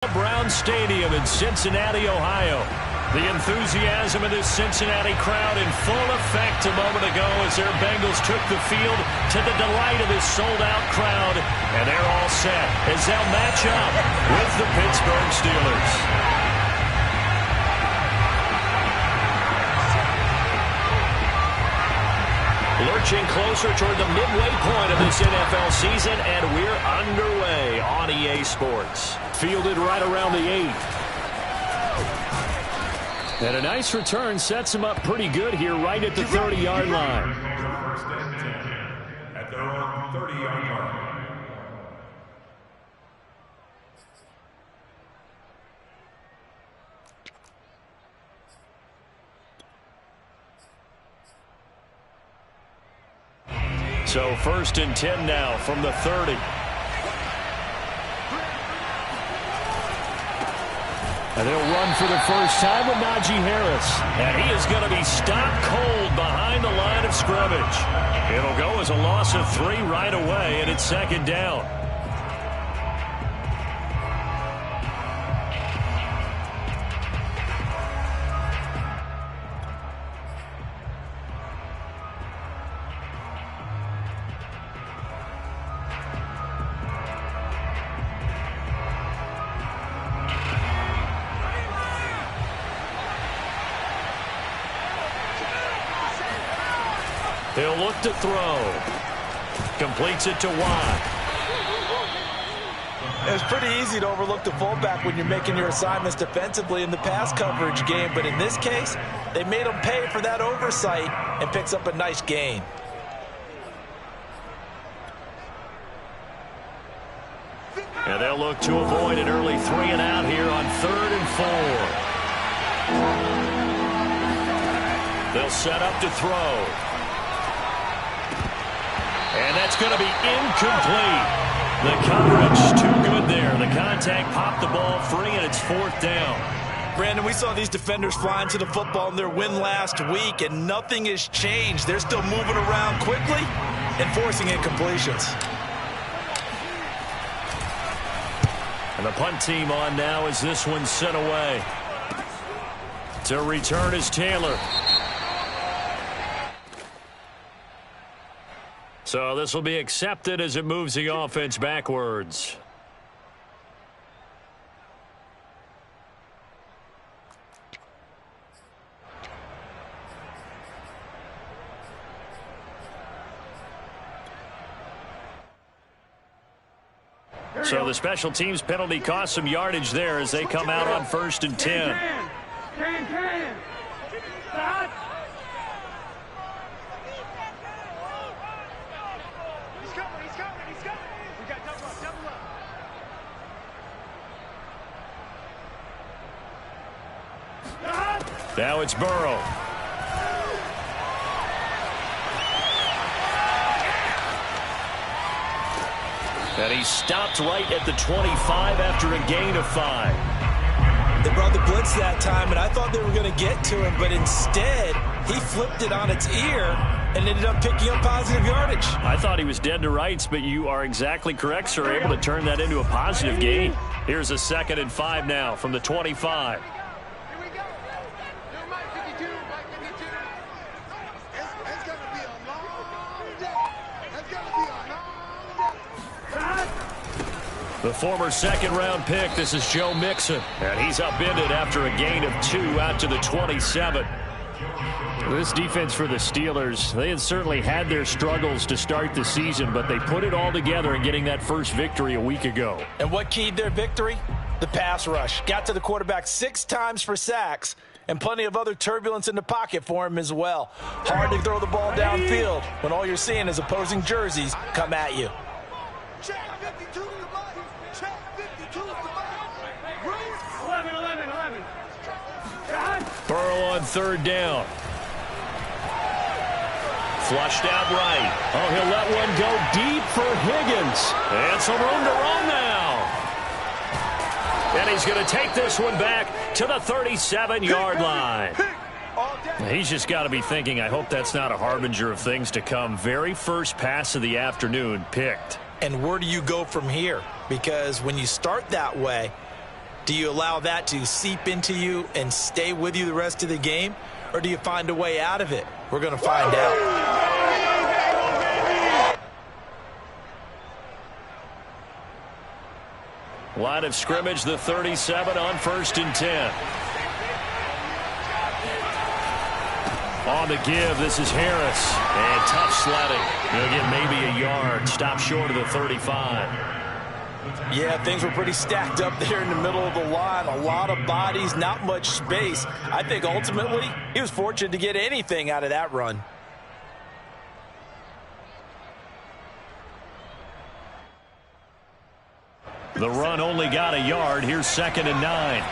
Brown Stadium in Cincinnati, Ohio. The enthusiasm of this Cincinnati crowd in full effect a moment ago as their Bengals took the field to the delight of this sold-out crowd. And they're all set as they'll match up with the Pittsburgh Steelers. Lurching closer toward the midway point of this NFL season, and we're underway on EA Sports. Fielded right around the 8. And a nice return sets him up pretty good here right at the 30-yard line. First and 10 at their own 30-yard line. So first and 10 now from the 30. And they'll run for the first time with Najee Harris. And he is going to be stopped cold behind the line of scrimmage. It'll go as a loss of 3 right away, and it's second down. He'll look to throw. Completes it to Watt. It's pretty easy to overlook the fullback when you're making your assignments defensively in the pass coverage game, but in this case, they made him pay for that oversight and picks up a nice gain. And they'll look to avoid an early 3 and out here on 3rd and 4. They'll set up to throw. And that's going to be incomplete. The coverage too good there. The contact popped the ball free, and it's 4th down. Brandon, we saw these defenders flying to the football in their win last week, and nothing has changed. They're still moving around quickly and forcing incompletions. And the punt team on now as this one's sent away. To return is Taylor. So this will be accepted as it moves the offense backwards. So the special teams penalty cost some yardage there as they come out on 1st and 10. Now it's Burrow. And he stopped right at the 25 after a gain of 5. They brought the blitz that time, and I thought they were going to get to him, but instead he flipped it on its ear and ended up picking up positive yardage. I thought he was dead to rights, but you are exactly correct, sir. Able to turn that into a positive gain. Here's a 2nd and 5 now from the 25. The former 2nd-round pick, this is Joe Mixon. And he's upended after a gain of 2 out to the 27. This defense for the Steelers, they had certainly had their struggles to start the season, but they put it all together in getting that first victory a week ago. And what keyed their victory? The pass rush. Got to the quarterback 6 times for sacks, and plenty of other turbulence in the pocket for him as well. Hard to throw the ball downfield when all you're seeing is opposing jerseys come at you. Burrow on 3rd down. Flushed out right. Oh, he'll let one go deep for Higgins. And some room to run now. And he's going to take this one back to the 37-yard line. He's just got to be thinking, I hope that's not a harbinger of things to come. Very first pass of the afternoon picked. And where do you go from here? Because when you start that way, Do you allow that to seep into you and stay with you the rest of the game? Or do you find a way out of it? We're going to find out. Line of scrimmage, the 37 on 1st and 10. On the give, this is Harris. And tough sledding. He'll get maybe a yard. Stop short of the 35. Yeah, things were pretty stacked up there in the middle of the line. A lot of bodies, not much space. I think ultimately he was fortunate to get anything out of that run. The run only got a yard. Here's 2nd and 9.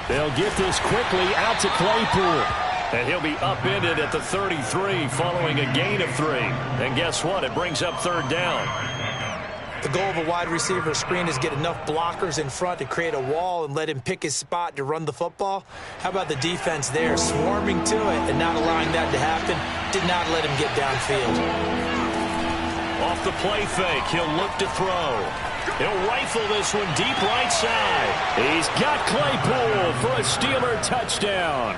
They'll get this quickly out to Claypool. And he'll be upended at the 33 following a gain of 3. And guess what? It brings up 3rd down. The goal of a wide receiver screen is get enough blockers in front to create a wall and let him pick his spot to run the football. How about the defense there, swarming to it and not allowing that to happen? Did not let him get downfield. Off the play fake, he'll look to throw. He'll rifle this one deep right side. He's got Claypool for a Steeler touchdown.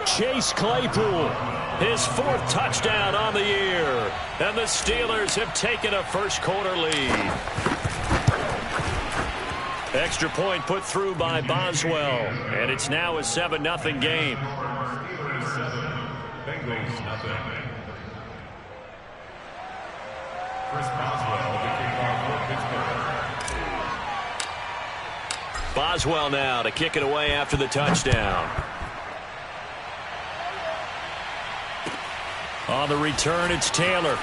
Chase Claypool, his 4th touchdown on the year. And the Steelers have taken a first-quarter lead. Extra point put through by Boswell. And it's now a 7-0 game. Bengals nothing. Chris Boswell, the kickoff for Pittsburgh. Boswell now to kick it away after the touchdown. On the return, it's Taylor.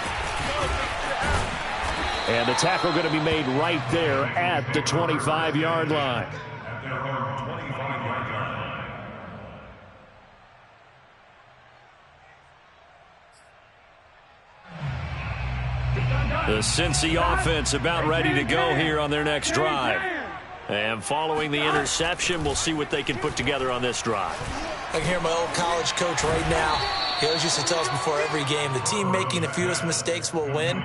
And the tackle going to be made right there at the 25-yard line. At their own 25-yard line. The Cincy offense about ready to go here on their next drive. And following the interception, we'll see what they can put together on this drive. I can hear my old college coach right now. He always used to tell us before every game, the team making the fewest mistakes will win.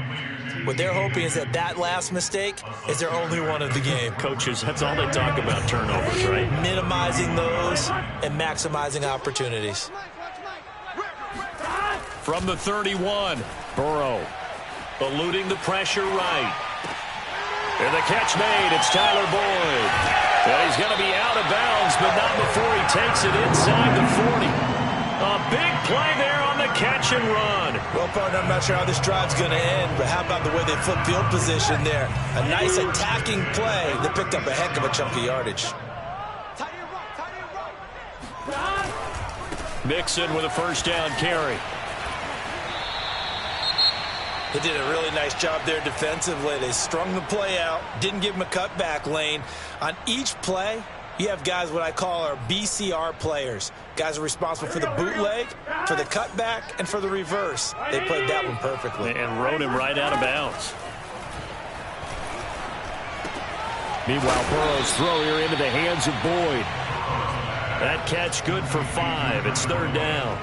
What they're hoping is that last mistake is their only one of the game. Coaches, that's all they talk about, turnovers, right? Minimizing those and maximizing opportunities. From the 31, Burrow eluding the pressure right. And the catch made, it's Tyler Boyd. And he's going to be out of bounds, but not before he takes it inside the 40. A big play there on the catch and run. Well, partner, I'm not sure how this drive's going to end, but how about the way they flip field position there? A nice attacking play that picked up a heck of a chunk of yardage. Mixon with a first down carry. They did a really nice job there defensively. They strung the play out, didn't give him a cutback lane. On each play, you have guys what I call our BCR players. Guys are responsible for the bootleg, for the cutback, and for the reverse. They played that one perfectly. And rode him right out of bounds. Meanwhile, Burrow's throw here into the hands of Boyd. That catch good for 5. It's 3rd down.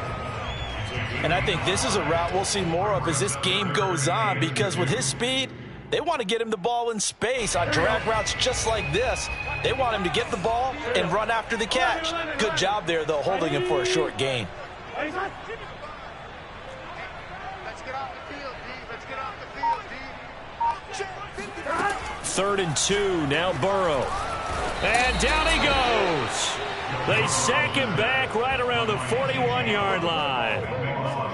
And I think this is a route we'll see more of as this game goes on, because with his speed, they want to get him the ball in space on drag routes just like this. They want him to get the ball and run after the catch. Good job there, though, holding him for a short gain. Let's get off the field, D. Let's get off the field, D. 3rd and 2, now Burrow. And down he goes. They sack him back right around the 41-yard line.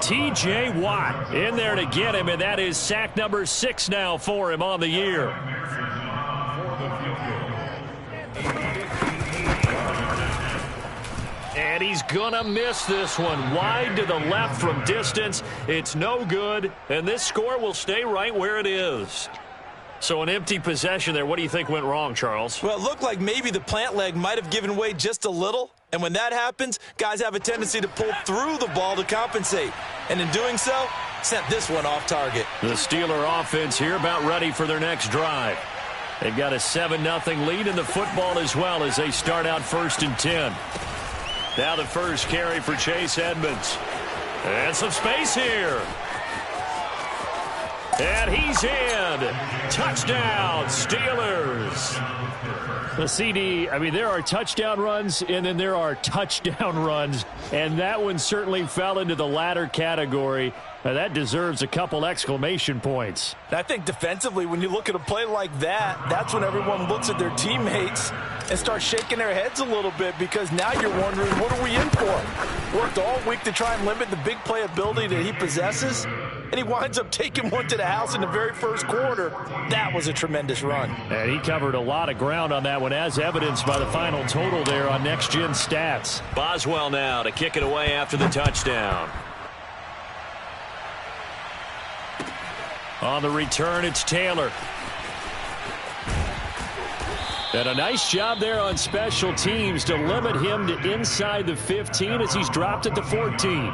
T.J. Watt in there to get him, and that is sack number 6 now for him on the year. And he's going to miss this one. Wide to the left from distance. It's no good, and this score will stay right where it is. So an empty possession there. What do you think went wrong, Charles? Well, it looked like maybe the plant leg might have given way just a little. And when that happens, guys have a tendency to pull through the ball to compensate. And in doing so, sent this one off target. The Steeler offense here about ready for their next drive. They've got a 7-0 lead in the football as well as they start out 1st and 10. Now the first carry for Chase Edmonds. And some space here. And he's in. Touchdown, Steelers. The CD, I mean, there are touchdown runs, and then there are touchdown runs, and that one certainly fell into the latter category. That deserves a couple exclamation points. I think defensively, when you look at a play like that, that's when everyone looks at their teammates and starts shaking their heads a little bit, because now you're wondering, what are we in for? Worked all week to try and limit the big play ability that he possesses, and he winds up taking one to the house in the very first quarter. That was a tremendous run. And he covered a lot of ground on that one, as evidenced by the final total there on Next Gen Stats. Boswell now to kick it away after the touchdown. On the return, it's Taylor. And a nice job there on special teams to limit him to inside the 15 as he's dropped at the 14.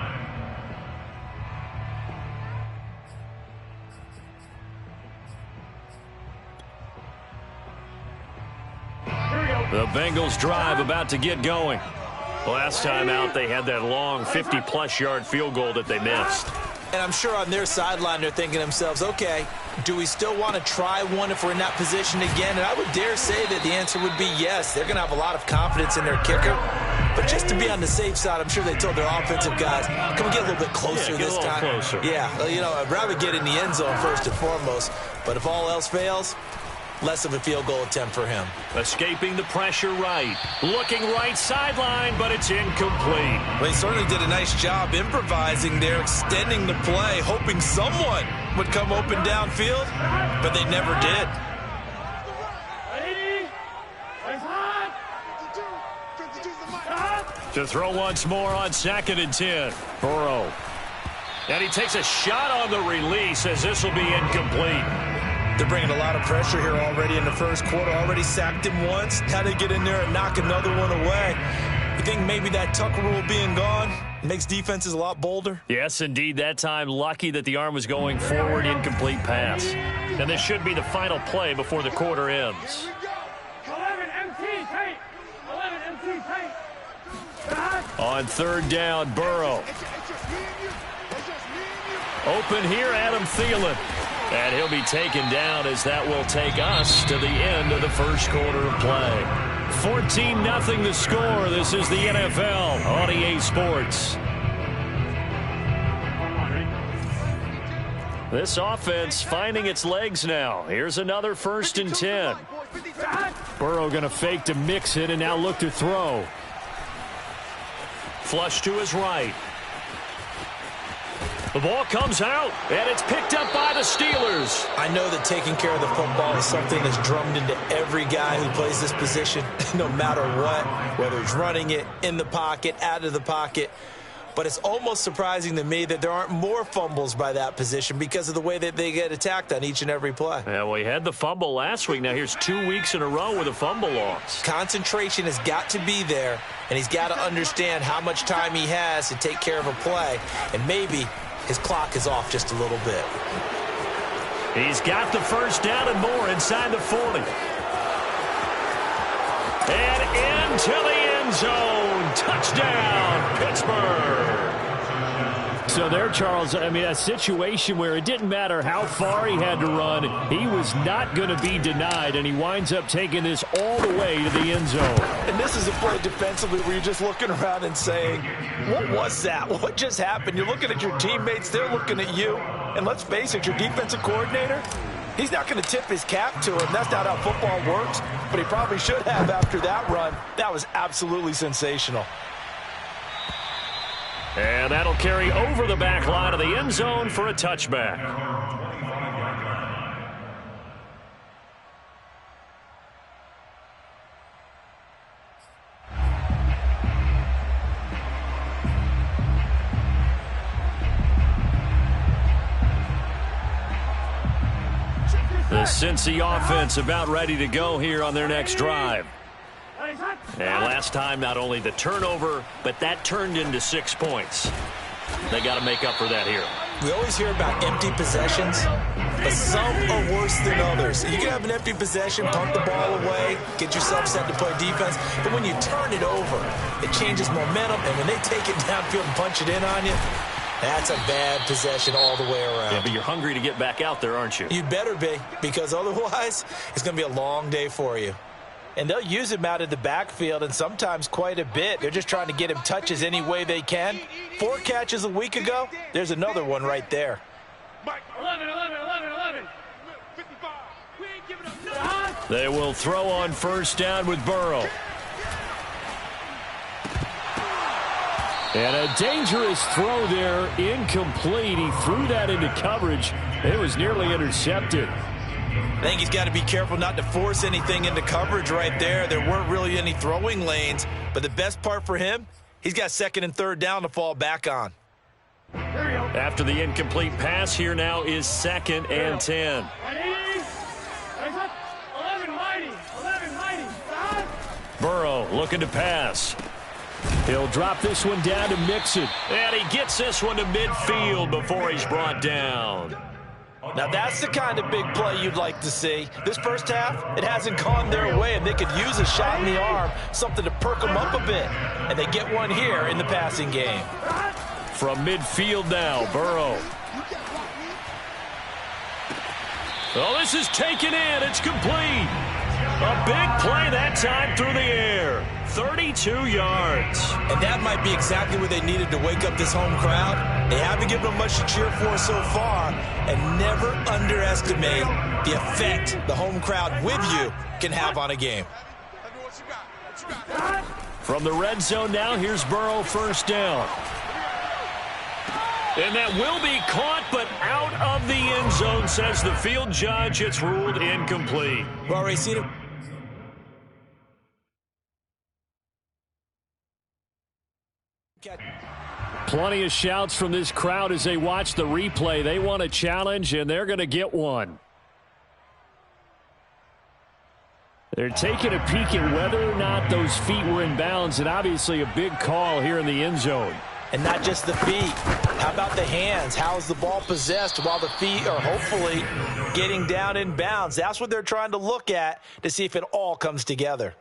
The Bengals drive about to get going. Last time out, they had that long 50-plus yard field goal that they missed. And I'm sure on their sideline they're thinking to themselves, okay, do we still want to try one if we're in that position again? And I would dare say that the answer would be yes. They're going to have a lot of confidence in their kicker. But just to be on the safe side, I'm sure they told their offensive guys, can we get a little bit closer this time? Closer. Yeah, you know, I'd rather get in the end zone first and foremost. But if all else fails, less of a field goal attempt for him. Escaping the pressure right. Looking right sideline, but it's incomplete. Well, he certainly did a nice job improvising there, extending the play, hoping someone would come open downfield, but they never did. To throw once more on 2nd and 10. Burrow. And he takes a shot on the release as this will be incomplete. They're bringing a lot of pressure here already in the first quarter. Already sacked him once. How they get in there and knock another one away. You think maybe that Tucker rule being gone makes defenses a lot bolder? Yes, indeed. That time, lucky that the arm was going forward, incomplete pass. And this should be the final play before the quarter ends. 11 MT tight. 11 MT tight. On 3rd down, Burrow. Open here, Adam Thielen. And he'll be taken down as that will take us to the end of the first quarter of play. 14-0 the score. This is the NFL on EA Sports. This offense finding its legs now. Here's another 1st and 10. Burrow going to fake to mix it and now look to throw. Flush to his right. The ball comes out, and it's picked up by the Steelers. I know that taking care of the football is something that's drummed into every guy who plays this position, no matter what, whether he's running it, in the pocket, out of the pocket. But it's almost surprising to me that there aren't more fumbles by that position because of the way that they get attacked on each and every play. Yeah, well, he had the fumble last week. Now here's 2 weeks in a row with a fumble loss. Concentration has got to be there, and he's got to understand how much time he has to take care of a play, and maybe his clock is off just a little bit. He's got the first down and more inside the 40. And into the end zone. Touchdown, Pittsburgh. So there, Charles, I mean, a situation where it didn't matter how far he had to run, he was not going to be denied, and he winds up taking this all the way to the end zone. And this is a play defensively where you're just looking around and saying, what was that? What just happened? You're looking at your teammates, they're looking at you, and let's face it, your defensive coordinator, he's not going to tip his cap to him. That's not how football works, but he probably should have after that run. That was absolutely sensational. And that'll carry over the back line of the end zone for a touchback. The Cincy offense about ready to go here on their next drive. And last time, not only the turnover, but that turned into 6 points. They got to make up for that here. We always hear about empty possessions, but some are worse than others. You can have an empty possession, punt the ball away, get yourself set to play defense, but when you turn it over, it changes momentum, and when they take it downfield and punch it in on you, That's a bad possession all the way around. Yeah, but you're hungry to get back out there, aren't you? You better be, because otherwise it's going to be a long day for you. And they'll use him out of the backfield, and sometimes quite a bit. They're just trying to get him touches any way they can. 4 catches a week ago. There's another one right there. 11, 11, 11, 11. 55. We ain't giving up nothing. They will throw on first down with Burrow. And a dangerous throw there, incomplete. He threw that into coverage. It was nearly intercepted. I think he's got to be careful not to force anything into coverage right there. There weren't really any throwing lanes, but the best part for him, he's got 2nd and 3rd down to fall back on. After the incomplete pass, here now is 2nd and 10. 11 mighty. 11 mighty. Burrow looking to pass. He'll drop this one down to Mixon. And he gets this one to midfield before he's brought down. Now, that's the kind of big play you'd like to see. This first half, it hasn't gone their way, and they could use a shot in the arm, something to perk them up a bit. And they get one here in the passing game. From midfield now, Burrow. Oh, this is taken in. It's complete. A big play that time through the air. 32 yards. And that might be exactly what they needed to wake up this home crowd. They haven't given them much to cheer for so far. And never underestimate the effect the home crowd with you can have on a game. From the red zone now, here's Burrow first down. And that will be caught, but out of the end zone, says the field judge. It's ruled incomplete. Well, already seen it. Plenty of shouts from this crowd as they watch the replay. They want a challenge, and they're going to get one. They're taking a peek at whether or not those feet were in bounds, and obviously a big call here in the end zone. And not just the feet. How about the hands? How's the ball possessed while the feet are hopefully getting down in bounds? That's what they're trying to look at to see if it all comes together.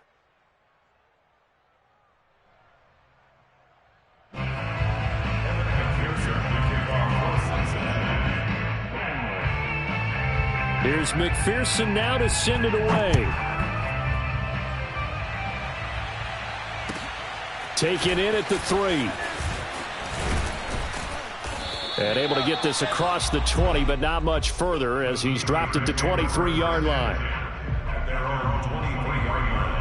Here's McPherson now to send it away. Taken in at the 3. And able to get this across the 20, but not much further as he's dropped it to 23-yard line. At their own 23-yard line.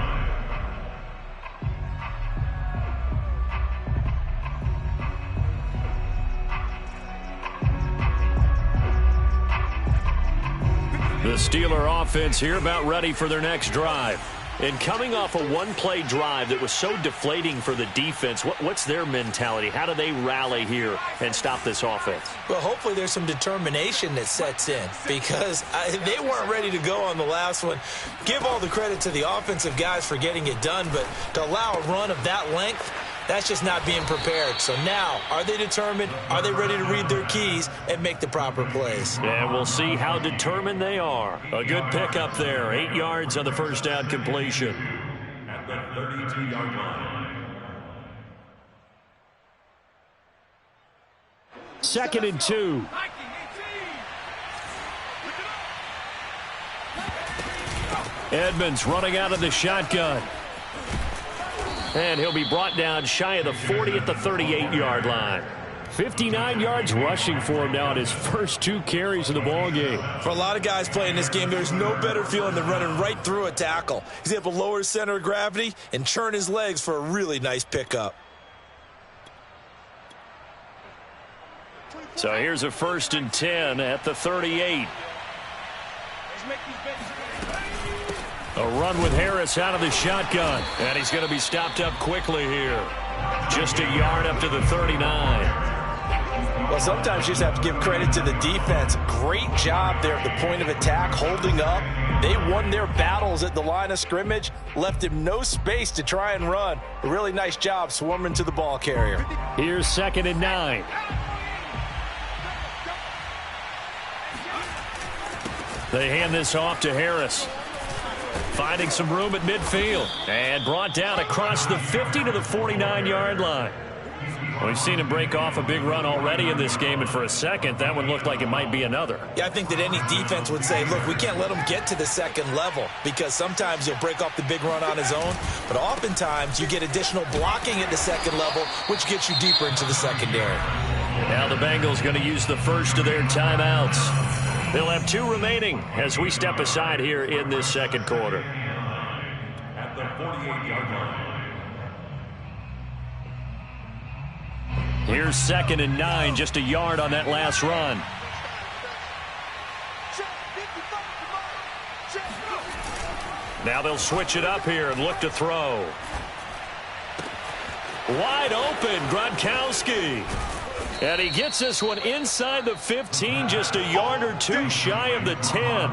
The Steeler offense here about ready for their next drive. And coming off a one-play drive that was so deflating for the defense, what's their mentality? How do they rally here and stop this offense? Well, hopefully there's some determination that sets in because they weren't ready to go on the last one. Give all the credit to the offensive guys for getting it done, but to allow a run of that length, that's just not being prepared. So now, are they determined? Are they ready to read their keys and make the proper plays? And we'll see how determined they are. A good pickup there. 8 yards on the first down completion. At the 32-yard line. 2nd and 2. Edmonds running out of the shotgun. And he'll be brought down shy of the 40 at the 38-yard line. 59 yards rushing for him now on his first 2 carries of the ball game. For a lot of guys playing this game, there's no better feeling than running right through a tackle. He's able to lower his center of gravity and churn his legs for a really nice pickup. So here's a 1st and 10 at the 38. A run with Harris out of the shotgun. And he's going to be stopped up quickly here. Just a yard up to the 39. Well, sometimes you just have to give credit to the defense. Great job there at the point of attack, holding up. They won their battles at the line of scrimmage, left him no space to try and run. A really nice job swarming to the ball carrier. Here's 2nd and 9. They hand this off to Harris. Finding some room at midfield. And brought down across the 50 to the 49-yard line. We've seen him break off a big run already in this game, and for a second, that one looked like it might be another. Yeah, I think that any defense would say, look, we can't let him get to the second level, because sometimes he'll break off the big run on his own, but oftentimes you get additional blocking at the second level, which gets you deeper into the secondary. Now the Bengals going to use the first of their timeouts. They'll have 2 remaining as we step aside here in this second quarter. At the 48-yard line. Here's 2nd and 9, just a yard on that last run. Now they'll switch it up here and look to throw. Wide open, Gronkowski. And he gets this one inside the 15, just a yard or 2 shy of the 10.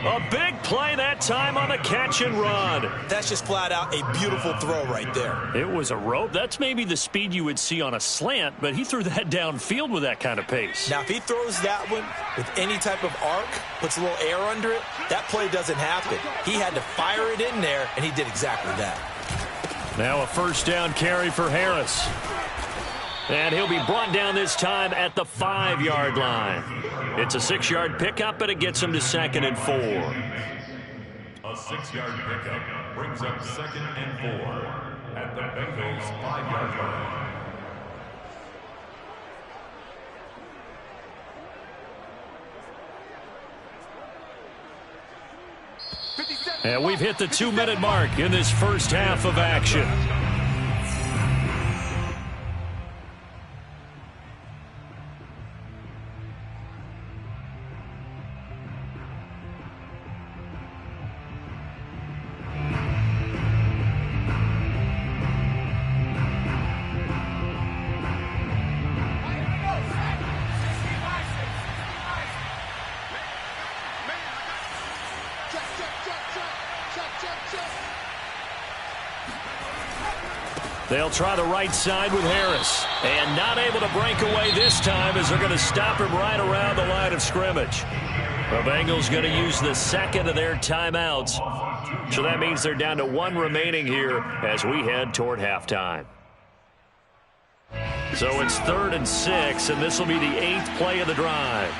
A big play that time on the catch and run. That's just flat out a beautiful throw right there. It was a rope. That's maybe the speed you would see on a slant, but he threw that downfield with that kind of pace. Now, if he throws that one with any type of arc, puts a little air under it, that play doesn't happen. He had to fire it in there, and he did exactly that. Now a first down carry for Harris. And he'll be brought down this time at the 5-yard line. It's a 6-yard pickup, and it gets him to 2nd and 4. A 6-yard pickup brings up 2nd and 4 at the Bengals 5-yard line. And we've hit the 2-minute mark in this first half of action. They'll try the right side with Harris. And not able to break away this time as they're going to stop him right around the line of scrimmage. The Bengals going to use the 2nd of their timeouts. So that means they're down to 1 remaining here as we head toward halftime. So it's 3rd and 6, and this will be the 8th play of the drive.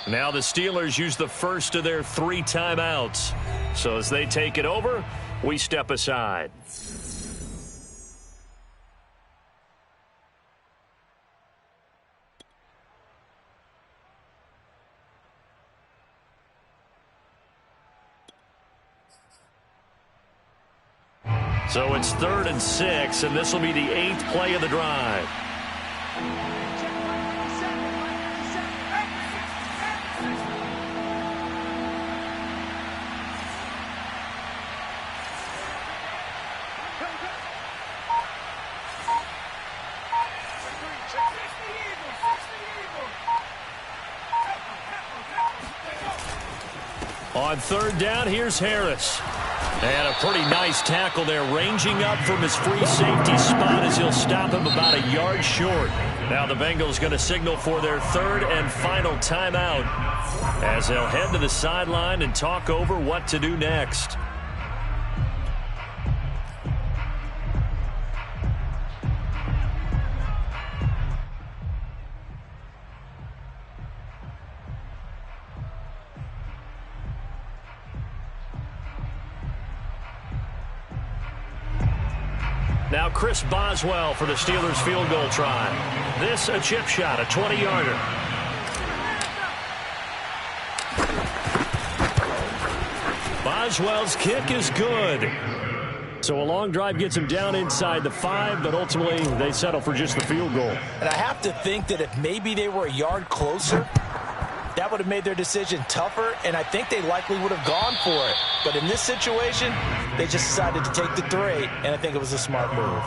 Now the Steelers use the first of their 3 timeouts. So as they take it over, we step aside. So it's 3rd and 6, and this will be the 8th play of the drive. On 3rd down, here's Harris. And a pretty nice tackle there, ranging up from his free safety spot as he'll stop him about a yard short. Now the Bengals going to signal for their 3rd and final timeout as they'll head to the sideline and talk over what to do next. Now Chris Boswell for the Steelers field goal try. This a chip shot, a 20-yarder. Boswell's kick is good. So a long drive gets him down inside the 5, but ultimately they settle for just the field goal. And I have to think that if maybe they were a yard closer, that would have made their decision tougher, and I think they likely would have gone for it. But in this situation, they just decided to take the 3, and I think it was a smart move.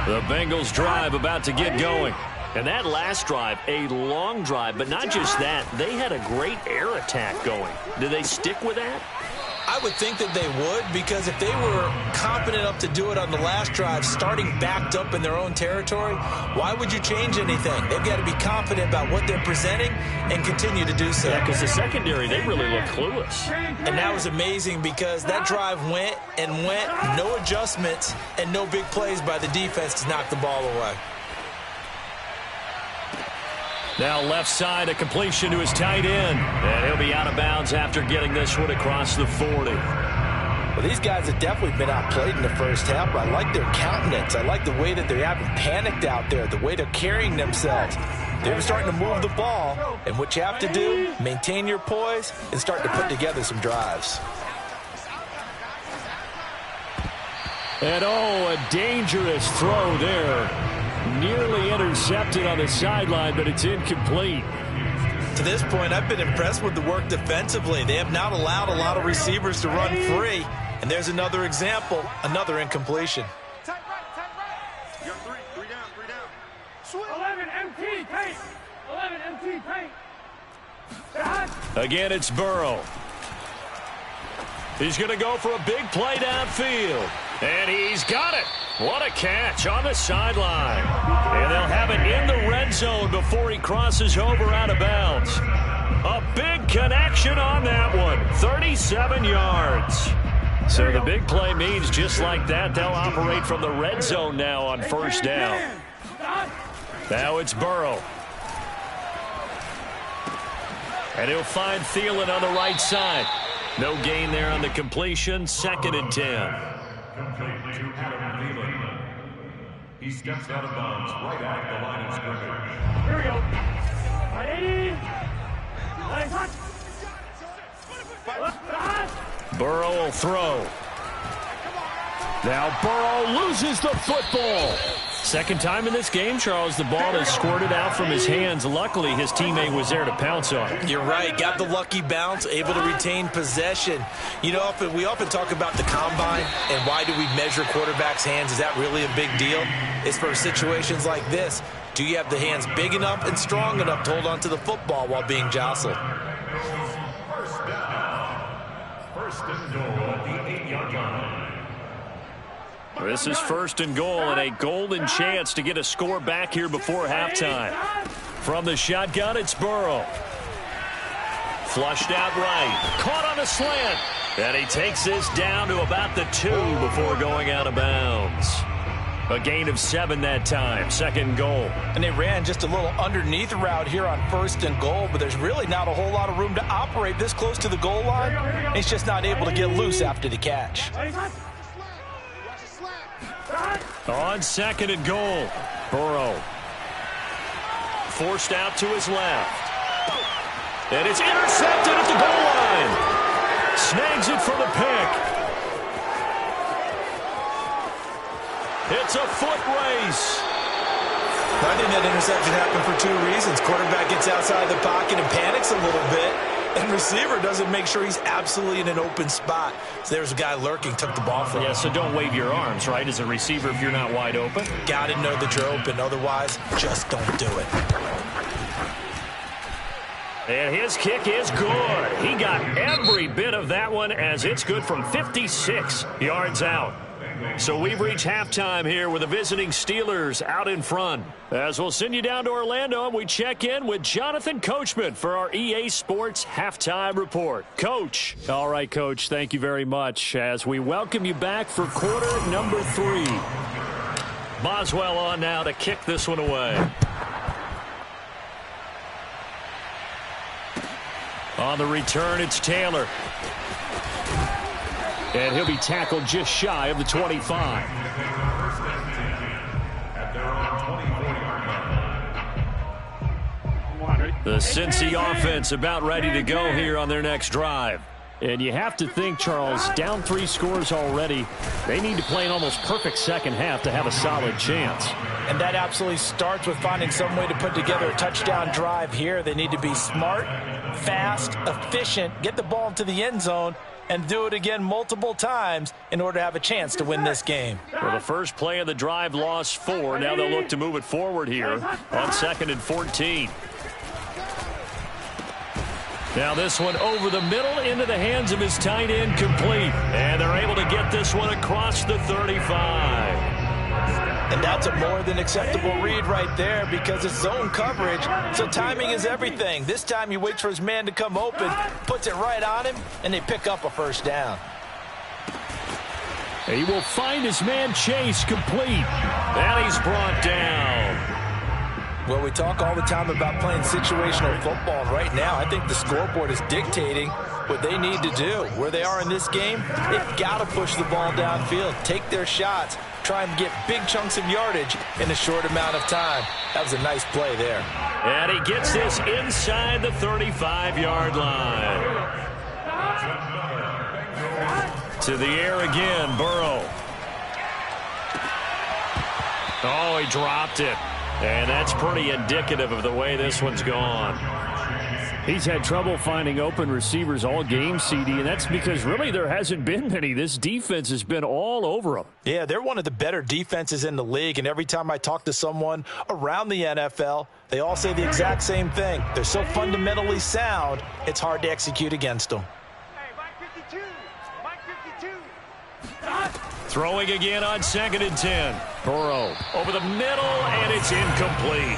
The Bengals drive about to get going. And that last drive, a long drive, but not just that, they had a great air attack going. Do they stick with that? I would think that they would, because if they were confident enough to do it on the last drive, starting backed up in their own territory, why would you change anything? They've got to be confident about what they're presenting and continue to do so. Yeah, because the secondary, they really look clueless. And that was amazing because that drive went and went, no adjustments and no big plays by the defense to knock the ball away. Now left side, a completion to his tight end. And he'll be out of bounds after getting this one across the 40. Well, these guys have definitely been outplayed in the first half. I like their countenance. I like the way that they haven't panicked out there, the way they're carrying themselves. They're starting to move the ball. And what you have to do, maintain your poise and start to put together some drives. And a dangerous throw there. Nearly intercepted on the sideline, but it's incomplete. To this point, I've been impressed with the work defensively. They have not allowed a lot of receivers to run free. And there's another example, another incompletion. Tight right. You got three down. Swing. 11 MT paint. 11 MT paint. Again, it's Burrow. He's going to go for a big play downfield. And he's got it. What a catch on the sideline. And they'll have it in the red zone before he crosses over out of bounds. A big connection on that one. 37 yards. So the big play means just like that, they'll operate from the red zone now on first down. Now it's Burrow. And he'll find Thielen on the right side. No gain there on the completion. 2nd and 10. Complete to Adam Thielen. He steps out of bounds right at the line of scrimmage. Here we go. 180. Burrow will throw. Now Burrow loses the football. Second time in this game, Charles, the ball is squirted out from his hands. Luckily, his teammate was there to pounce on it. You're right. Got the lucky bounce, able to retain possession. You know, we often talk about the combine and why do we measure quarterbacks' hands. Is that really a big deal? It's for situations like this. Do you have the hands big enough and strong enough to hold on to the football while being jostled? First down. First and goal at the 8-yard line. This is 1st and goal and a golden chance to get a score back here before halftime. From the shotgun, it's Burrow. Flushed out right. Caught on a slant. And he takes this down to about the 2 before going out of bounds. A gain of 7 that time. 2nd goal. And they ran just a little underneath route here on 1st and goal, but there's really not a whole lot of room to operate this close to the goal line. He's just not able to get loose after the catch. On 2nd and goal, Burrow. Forced out to his left. And it's intercepted at the goal line. Snags it for the pick. It's a foot race. I think that interception happened for 2 reasons. Quarterback gets outside the pocket and panics a little bit. And receiver doesn't make sure he's absolutely in an open spot. So there's a guy lurking, took the ball from him. Yeah, so don't wave your arms, right, as a receiver if you're not wide open. Got to know that you're open. Otherwise, just don't do it. And his kick is good. He got every bit of that one as it's good from 56 yards out. So we've reached halftime here with the visiting Steelers out in front. As we'll send you down to Orlando, and we check in with Jonathan Coachman for our EA Sports Halftime Report. Coach. All right, Coach, thank you very much as we welcome you back for quarter number 3. Boswell on now to kick this one away. On the return, it's Taylor. And he'll be tackled just shy of the 25. The Cincy offense about ready to go here on their next drive. And you have to think, Charles, down 3 scores already. They need to play an almost perfect second half to have a solid chance. And that absolutely starts with finding some way to put together a touchdown drive here. They need to be smart, fast, efficient, get the ball into the end zone, and do it again multiple times in order to have a chance to win this game. Well, the first play of the drive lost 4. Now they'll look to move it forward here on 2nd and 14. Now this one over the middle into the hands of his tight end, complete. And they're able to get this one across the 35. And that's a more than acceptable read right there because it's zone coverage, so timing is everything. This time he waits for his man to come open, puts it right on him, and they pick up a first down. He will find his man Chase, complete. And he's brought down. Well, we talk all the time about playing situational football. Right now, I think the scoreboard is dictating what they need to do. Where they are in this game, they've got to push the ball downfield, take their shots, try and get big chunks of yardage in a short amount of time. That was a nice play there. And he gets this inside the 35-yard line. To the air again, Burrow. Oh, he dropped it. And that's pretty indicative of the way this one's gone. He's had trouble finding open receivers all game, CD, and that's because really there hasn't been many. This defense has been all over him. Yeah, they're one of the better defenses in the league, and every time I talk to someone around the NFL, they all say the exact same thing. They're so fundamentally sound, it's hard to execute against them. Hey, Mike 52. Mike 52. Throwing again on 2nd and 10. Burrow Over the middle, and it's incomplete.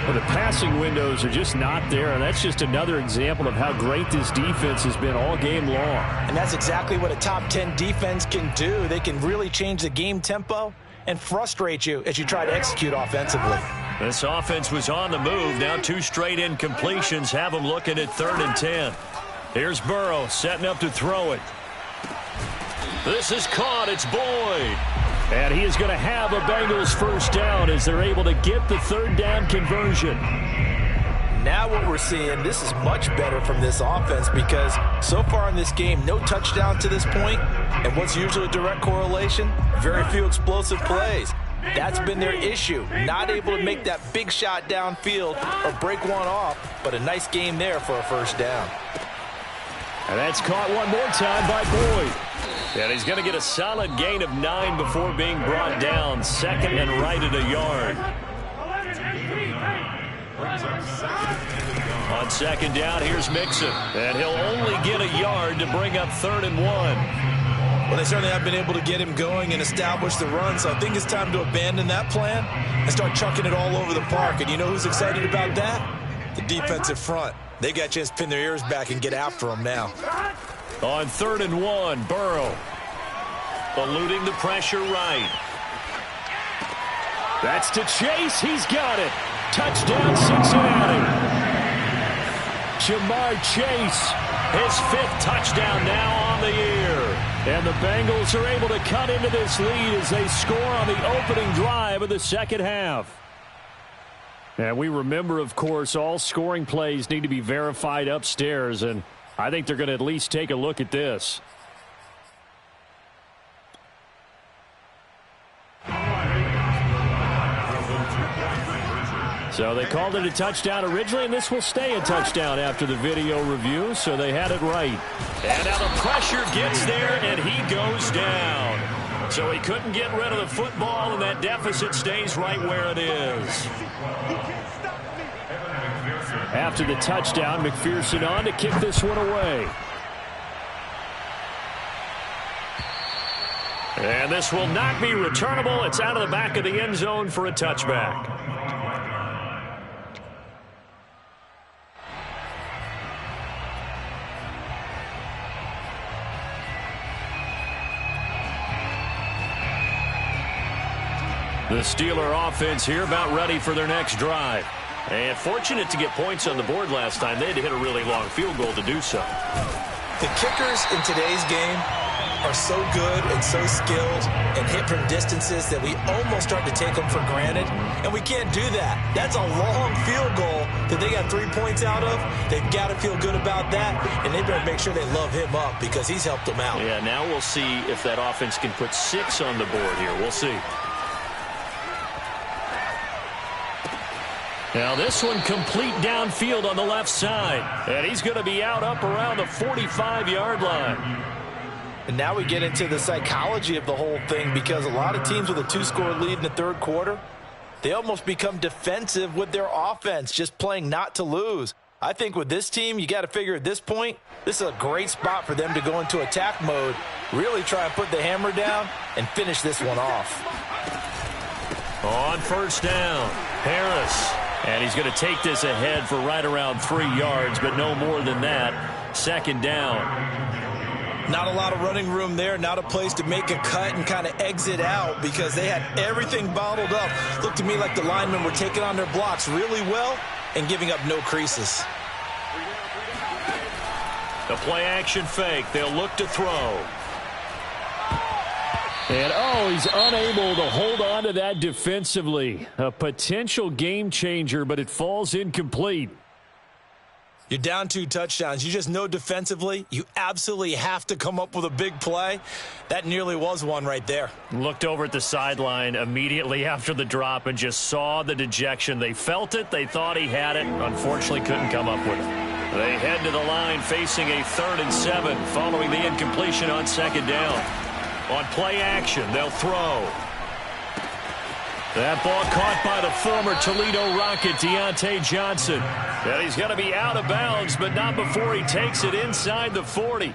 Well, the passing windows are just not there, and that's just another example of how great this defense has been all game long. And that's exactly what a top 10 defense can do. They can really change the game tempo and frustrate you as you try to execute offensively. This offense was on the move. Now 2 straight incompletions have them looking at 3rd and 10. Here's Burrow setting up to throw it. This is caught. It's Boyd. And he is going to have a Bengals first down as they're able to get the 3rd down conversion. Now what we're seeing, this is much better from this offense because so far in this game, no touchdown to this point, and what's usually a direct correlation, very few explosive plays. That's been their issue, not able to make that big shot downfield or break one off, but a nice game there for a first down. And that's caught one more time by Boyd. And he's going to get a solid gain of 9 before being brought down. 2nd and right at a yard. On 2nd down, here's Mixon. And he'll only get a yard to bring up 3rd and 1. Well, they certainly have been able to get him going and establish the run, so I think it's time to abandon that plan and start chucking it all over the park. And you know who's excited about that? The defensive front. They got a chance to pin their ears back and get after him now. On 3rd and 1, Burrow eluding the pressure right. That's to Chase. He's got it. Touchdown, Cincinnati. Jamar Chase, his 5th touchdown now on the year. And the Bengals are able to cut into this lead as they score on the opening drive of the second half. And we remember, of course, all scoring plays need to be verified upstairs, and I think they're going to at least take a look at this. So they called it a touchdown originally, and this will stay a touchdown after the video review, so they had it right. And now the pressure gets there, and he goes down. So he couldn't get rid of the football, and that deficit stays right where it is. After the touchdown, McPherson on to kick this one away. And this will not be returnable. It's out of the back of the end zone for a touchback. The Steeler offense here about ready for their next drive. And fortunate to get points on the board last time. They had to hit a really long field goal to do so. The kickers in today's game are so good and so skilled and hit from distances that we almost start to take them for granted. And we can't do that. That's a long field goal that they got 3 points out of. They've got to feel good about that. And they better make sure they love him up because he's helped them out. Yeah, now we'll see if that offense can put 6 on the board here. We'll see. Now this one complete downfield on the left side. And he's going to be out up around the 45-yard line. And now we get into the psychology of the whole thing because a lot of teams with a 2-score lead in the third quarter, they almost become defensive with their offense, just playing not to lose. I think with this team, you got to figure at this point, this is a great spot for them to go into attack mode, really try and put the hammer down and finish this one off. On first down, Harris. And he's going to take this ahead for right around 3 yards, but no more than that. Second down. Not a lot of running room there, not a place to make a cut and kind of exit out because they had everything bottled up. Looked to me like the linemen were taking on their blocks really well and giving up no creases. The play-action fake. They'll look to throw. And, he's unable to hold on to that defensively. A potential game changer, but it falls incomplete. You're down 2 touchdowns. You just know defensively you absolutely have to come up with a big play. That nearly was one right there. Looked over at the sideline immediately after the drop and just saw the dejection. They felt it. They thought he had it. Unfortunately, couldn't come up with it. They head to the line facing a 3rd and 7 following the incompletion on second down. On play action, they'll throw. That ball caught by the former Toledo Rocket, Deontay Johnson. And he's going to be out of bounds, but not before he takes it inside the 40.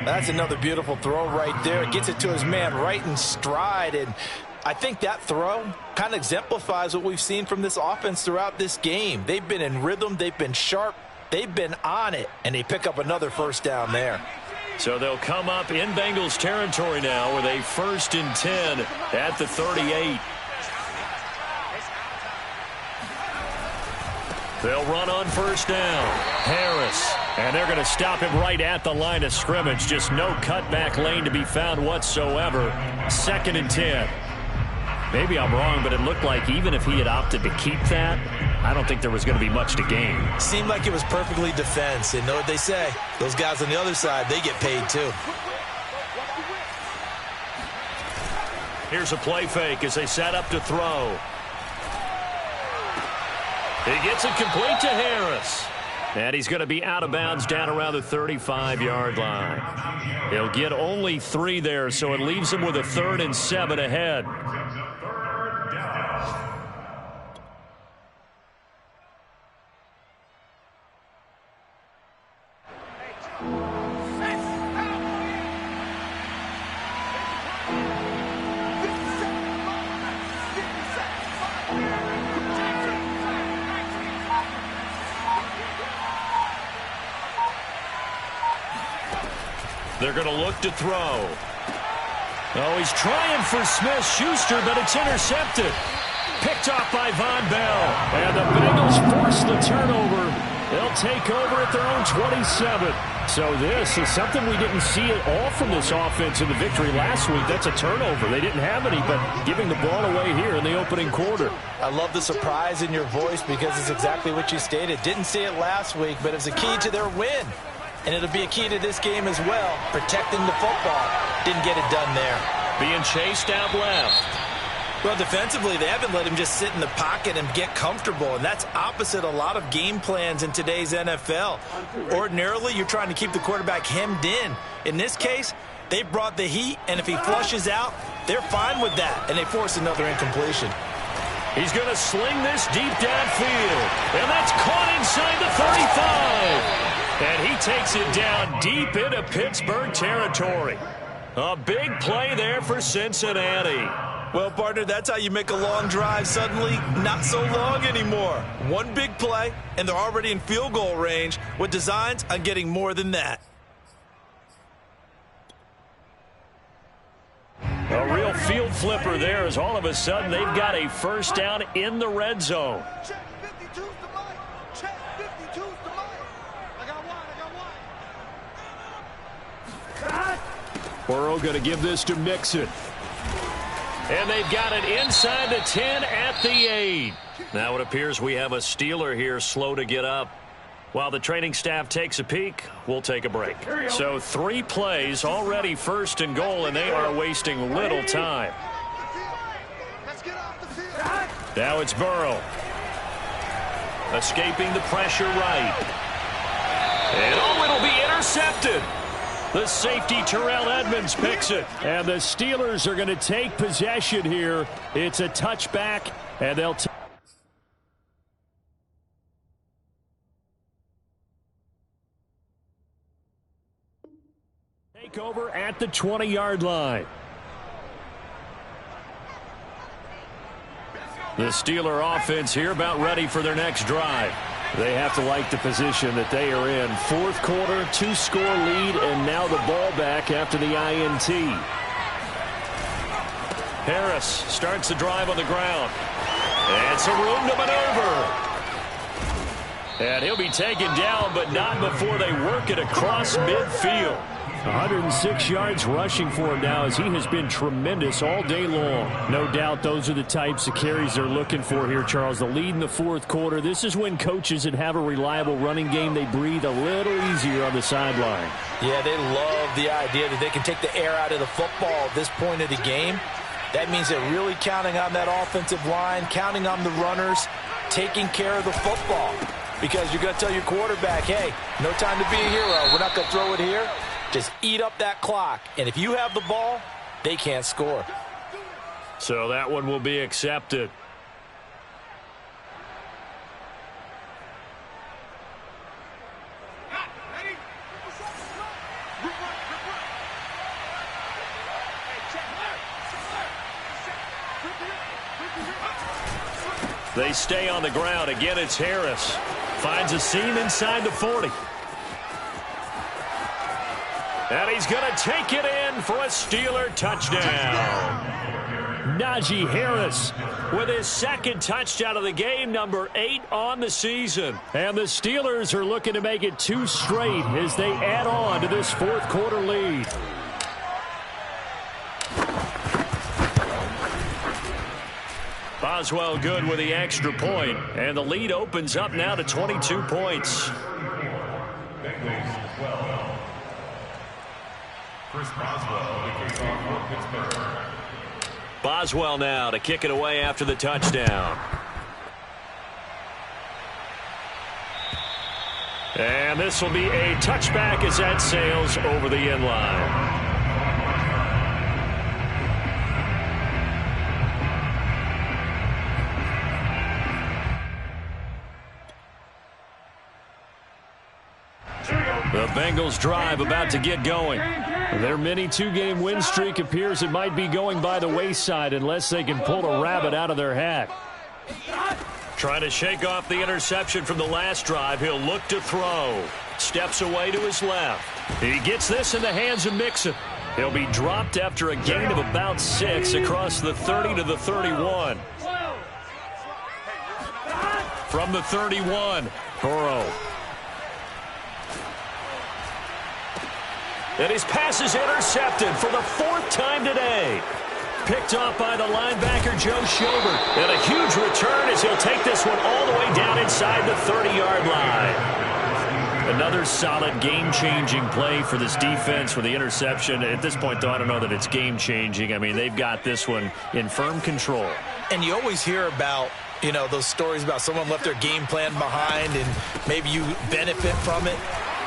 That's another beautiful throw right there. It gets it to his man right in stride. And I think that throw kind of exemplifies what we've seen from this offense throughout this game. They've been in rhythm. They've been sharp. They've been on it. And they pick up another first down there. So they'll come up in Bengals territory now with a 1st and 10 at the 38. They'll run on first down. Harris. And they're going to stop him right at the line of scrimmage. Just no cutback lane to be found whatsoever. 2nd and 10. Maybe I'm wrong, but it looked like even if he had opted to keep that, I don't think there was going to be much to gain. Seemed like it was perfectly defense. And know what they say? Those guys on the other side, they get paid too. Here's a play fake as they set up to throw. He gets it complete to Harris. And he's going to be out of bounds down around the 35-yard line. He'll get only 3 there, so it leaves him with a 3rd and 7 ahead. They're going to look to throw. Oh, he's trying for Smith-Schuster, but it's intercepted. Picked off by Von Bell. And the Bengals force the turnover. They'll take over at their own 27. So this is something we didn't see at all from this offense in the victory last week. That's a turnover. They didn't have any, but giving the ball away here in the opening quarter. I love the surprise in your voice because it's exactly what you stated. Didn't see it last week, but it's a key to their win. And it'll be a key to this game as well, protecting the football. Didn't get it done there. Being chased out left. Well, defensively, they haven't let him just sit in the pocket and get comfortable, and that's opposite a lot of game plans in today's NFL. Ordinarily, you're trying to keep the quarterback hemmed in. In this case, they brought the heat, and if he flushes out, they're fine with that, and they force another incompletion. He's going to sling this deep downfield, and that's caught inside the 35. And he takes it down deep into Pittsburgh territory. A big play there for Cincinnati. Well, partner, that's how you make a long drive suddenly not so long anymore. One big play, and they're already in field goal range with designs on getting more than that. A real field flipper there as all of a sudden they've got a first down in the red zone. Burrow going to give this to Mixon. And they've got it inside the 10 at the 8. Now it appears we have a Steeler here slow to get up. While the training staff takes a peek, we'll take a break. So 3 plays already 1st and goal, and they are wasting little time. Now it's Burrow. Escaping the pressure right. And it'll be intercepted. The safety, Terrell Edmonds, picks it. And the Steelers are going to take possession here. It's a touchback, and they'll at the 20-yard line. The Steeler offense here about ready for their next drive. They have to like the position that they are in. Fourth quarter, 2-score lead, and now the ball back after the INT. Harris starts the drive on the ground. And some room to maneuver. And he'll be taken down, but not before they work it across midfield. 106 yards rushing for him now as he has been tremendous all day long. No doubt those are the types of carries they're looking for here, Charles. The lead in the fourth quarter. This is when coaches that have a reliable running game, they breathe a little easier on the sideline. Yeah, they love the idea that they can take the air out of the football at this point of the game. That means they're really counting on that offensive line, counting on the runners, taking care of the football. Because you're going to tell your quarterback, hey, no time to be a hero. We're not going to throw it here. Just eat up that clock. And if you have the ball, they can't score. So that one will be accepted. They stay on the ground. Again, it's Harris. Finds a seam inside the 40. And he's going to take it in for a Steeler touchdown. Najee Harris with his second touchdown of the game, number 8 on the season. And the Steelers are looking to make it 2 straight as they add on to this fourth quarter lead. Boswell good with the extra point, and the lead opens up now to 22 points. Chris Boswell, the kickoff for Pittsburgh. Boswell now to kick it away after the touchdown. And this will be a touchback as that sails over the end line. The Bengals drive about to get going. Their mini 2-game win streak appears it might be going by the wayside unless they can pull a rabbit out of their hat. Trying to shake off the interception from the last drive. He'll look to throw. Steps away to his left. He gets this in the hands of Mixon. He'll be dropped after a gain of about 6 across the 30 to the 31. From the 31, Burrow. And his pass is intercepted for the 4th time today. Picked off by the linebacker, Joe Schobert. And a huge return as he'll take this one all the way down inside the 30-yard line. Another solid game-changing play for this defense with the interception. At this point, though, I don't know that it's game-changing. I mean, they've got this one in firm control. And you always hear about, you know, those stories about someone left their game plan behind and maybe you benefit from it.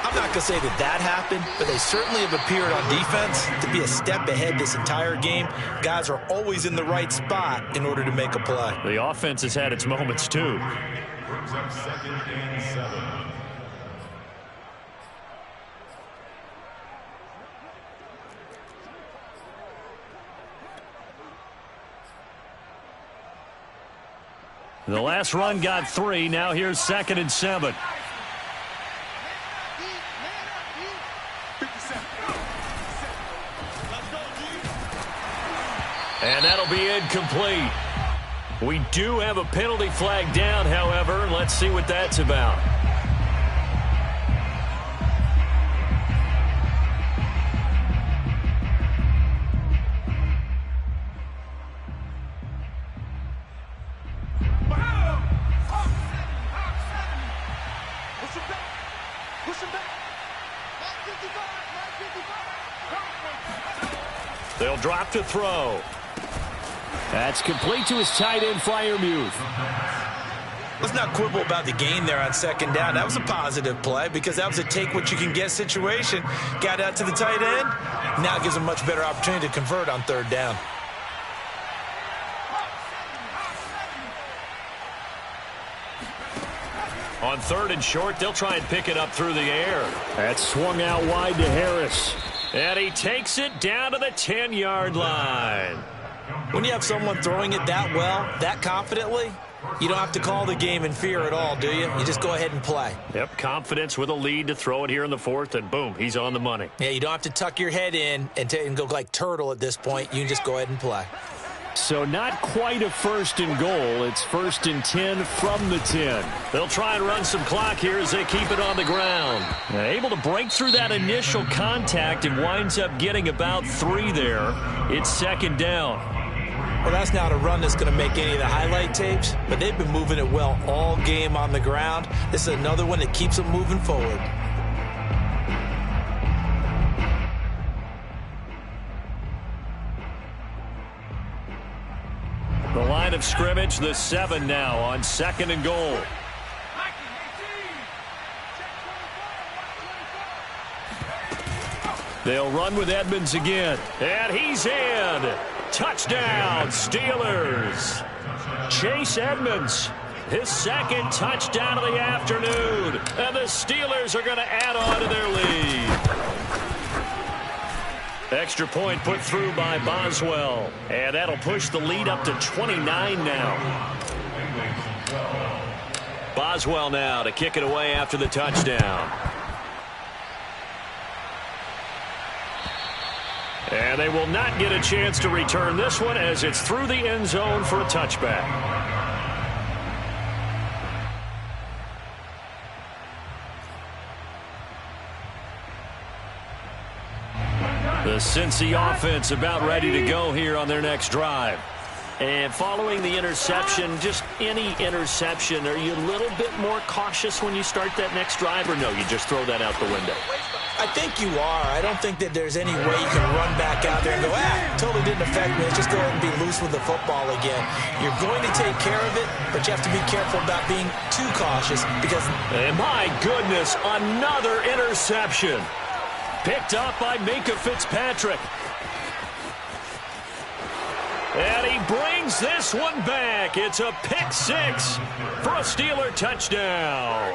I'm not going to say that happened, but they certainly have appeared on defense to be a step ahead this entire game. Guys are always in the right spot in order to make a play. The offense has had its moments, too. Brings up 2nd and 7. The last run got 3. Now here's 2nd and 7. And that'll be incomplete. We do have a penalty flag down, however. Let's see what that's about. They'll drop to throw. That's complete to his tight end, Freiermuth. Let's not quibble about the gain there on 2nd down. That was a positive play because that was a take-what-you-can-get situation. Got out to the tight end. Now gives him a much better opportunity to convert on 3rd down. On 3rd and short, they'll try and pick it up through the air. That's swung out wide to Harris. And he takes it down to the 10-yard line. When you have someone throwing it that well, that confidently, you don't have to call the game in fear at all, do you? You just go ahead and play. Yep, confidence with a lead to throw it here in the fourth, and boom, he's on the money. Yeah, you don't have to tuck your head in and go like turtle at this point. You can just go ahead and play. So not quite a 1st and goal. It's 1st and 10 from the 10. They'll try and run some clock here as they keep it on the ground. Able to break through that initial contact and winds up getting about 3 there. It's 2nd down. Well, that's not a run that's going to make any of the highlight tapes, but they've been moving it well all game on the ground. This is another one that keeps them moving forward. The line of scrimmage, the 7 now on 2nd and goal. They'll run with Edmonds again, and he's in. Touchdown, Steelers. Chase Edmonds, his 2nd touchdown of the afternoon, and the Steelers are going to add on to their lead. Extra point put through by Boswell, and that'll push the lead up to 29 now. Boswell now to kick it away after the touchdown. And they will not get a chance to return this one as it's through the end zone for a touchback. The Cincy offense about ready to go here on their next drive. And following the interception, just any interception, are you a little bit more cautious when you start that next drive, or no, you just throw that out the window? I think you are. I don't think that there's any way you can run back out there and go, totally didn't affect me. Let's just go ahead and be loose with the football again. You're going to take care of it, but you have to be careful about being too cautious because... And my goodness, another interception. Picked up by Minkah Fitzpatrick. And he brings this one back. It's a pick 6 for a Steeler touchdown.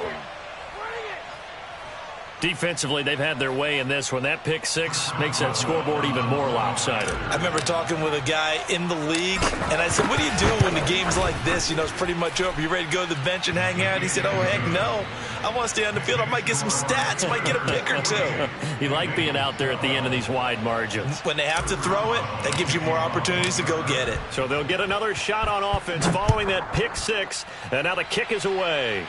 Defensively, they've had their way in this one. That pick 6 makes that scoreboard even more lopsided. I remember talking with a guy in the league, and I said, what do you do when the game's like this? You know, it's pretty much over. You ready to go to the bench and hang out? He said, oh, heck no. I want to stay on the field. I might get some stats. Might get a pick or 2. You like being out there at the end of these wide margins. When they have to throw it, that gives you more opportunities to go get it. So they'll get another shot on offense following that pick 6, and now the kick is away.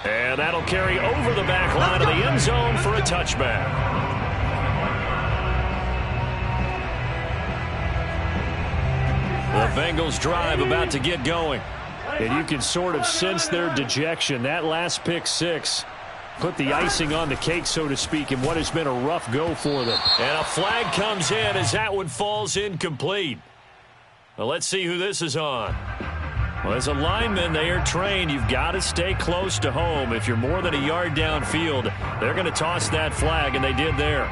And that'll carry over the back line of the end zone for a touchback. The Bengals drive about to get going. And you can sort of sense their dejection. That last pick 6 put the icing on the cake, so to speak, in what has been a rough go for them. And a flag comes in as that one falls incomplete. Well, let's see who this is on. Well, as a lineman, they are trained. You've got to stay close to home. If you're more than a yard downfield, they're going to toss that flag, and they did there.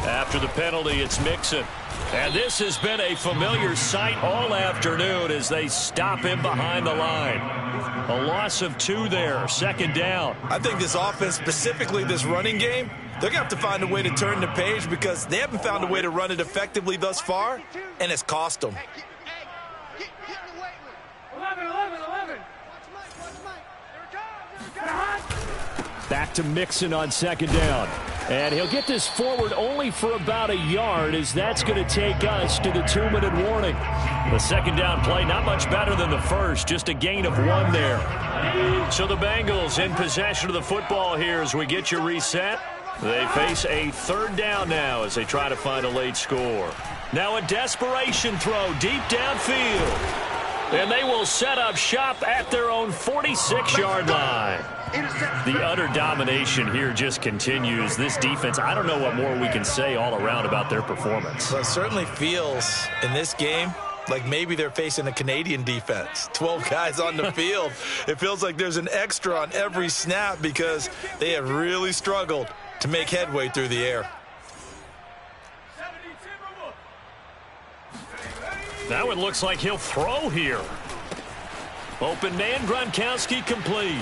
After the penalty, it's Mixon. And this has been a familiar sight all afternoon as they stop him behind the line. A loss of 2 there, 2nd down. I think this offense, specifically this running game, they're going to have to find a way to turn the page because they haven't found a way to run it effectively thus far, and it's cost them. 11. Back to Mixon on 2nd down. And he'll get this forward only for about a yard, as that's going to take us to the 2-minute warning. The 2nd down play, not much better than the first, just a gain of 1 there. So the Bengals in possession of the football here as we get you reset. They face a 3rd down now as they try to find a late score. Now a desperation throw deep downfield. And they will set up shop at their own 46-yard line. The utter domination here just continues. This defense, I don't know what more we can say all around about their performance. Well, it certainly feels in this game like maybe they're facing a Canadian defense. 12 guys on the field. It feels like there's an extra on every snap because they have really struggled to make headway through the air. Now it looks like he'll throw here. Open man, Gronkowski complete.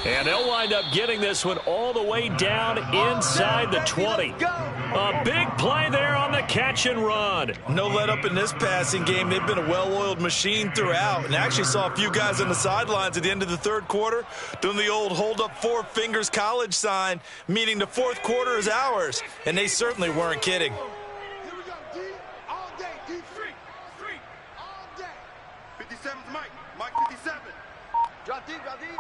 And they'll wind up getting this one all the way down inside the 20. A big play there on the catch and run. No let up in this passing game. They've been a well-oiled machine throughout. And I actually saw a few guys on the sidelines at the end of the third quarter doing the old hold up four fingers college sign, meaning the fourth quarter is ours. And they certainly weren't kidding. Here we go, D. All day, D. Free. All day. 57's Mike. Mike 57. Drop deep, drop deep.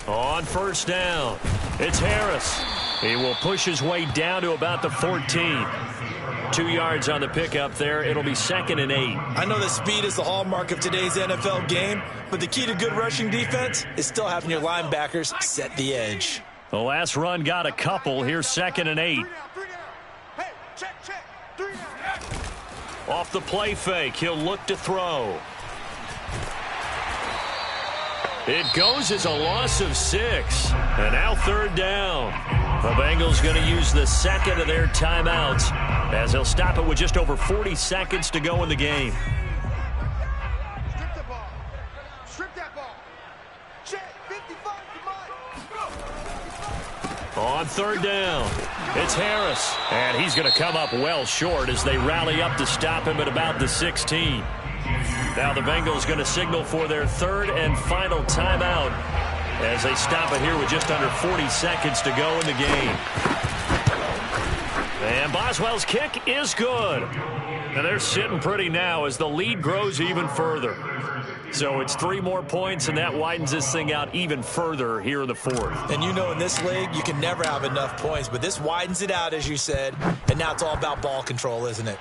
On first down, it's Harris. He will push his way down to about the 14. 2 yards on the pickup there. It'll be 2nd and 8. I know that speed is the hallmark of today's NFL game, but the key to good rushing defense is still having your linebackers set the edge. The last run got a couple. Here's 2nd and 8. 3 down. Hey, check. 3 down. Off the play fake, he'll look to throw. It goes as a loss of 6. And now 3rd down. The Bengals going to use the second of their timeouts as they'll stop it with just over 40 seconds to go in the game. Strip the ball. Strip that ball. Check. 55 to Mike. On 3rd down, it's Harris. And he's going to come up well short as they rally up to stop him at about the 16. Now the Bengals going to signal for their 3rd and final timeout as they stop it here with just under 40 seconds to go in the game. And Boswell's kick is good. And they're sitting pretty now as the lead grows even further. So it's 3 more points, and that widens this thing out even further here in the 4th. And you know in this league, you can never have enough points, but this widens it out, as you said, and now it's all about ball control, isn't it?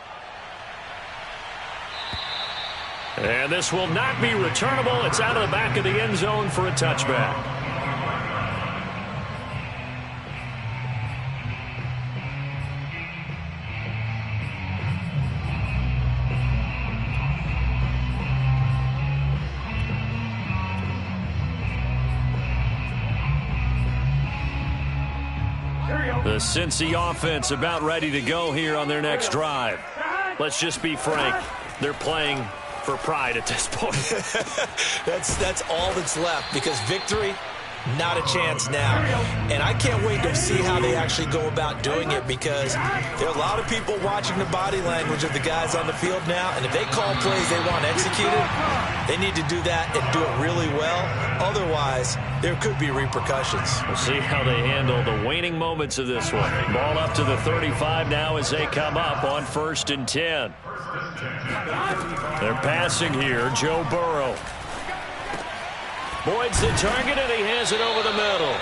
And this will not be returnable. It's out of the back of the end zone for a touchback. The Cincy offense about ready to go here on their next drive. Let's just be frank. They're playing for pride at this point. That's all that's left, because victory, not a chance now. And I can't wait to see how they actually go about doing it, because there are a lot of people watching the body language of the guys on the field now, and if they call plays they want executed, they need to do that and do it really well. Otherwise, there could be repercussions. We'll see how they handle the waning moments of this one. Ball up to the 35 now as they come up on 1st and 10. They're passing here. Joe Burrow. Boyd's the target, and he has it over the middle.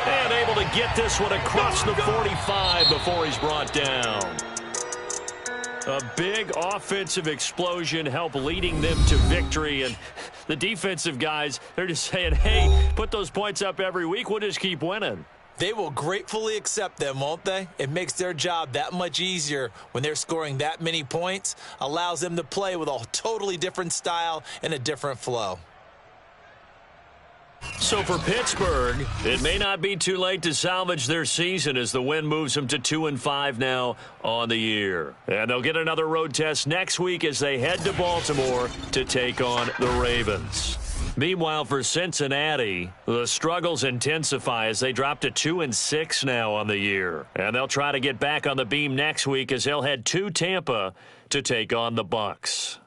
And able to get this one across the 45 before he's brought down. A big offensive explosion helped leading them to victory. And the defensive guys, they're just saying, hey, put those points up every week. We'll just keep winning. They will gratefully accept them, won't they? It makes their job that much easier when they're scoring that many points. Allows them to play with a totally different style and a different flow. So for Pittsburgh, it may not be too late to salvage their season as the win moves them to 2-5 now on the year. And they'll get another road test next week as they head to Baltimore to take on the Ravens. Meanwhile, for Cincinnati, the struggles intensify as they drop to 2-6 now on the year. And they'll try to get back on the beam next week as they'll head to Tampa to take on the Bucs.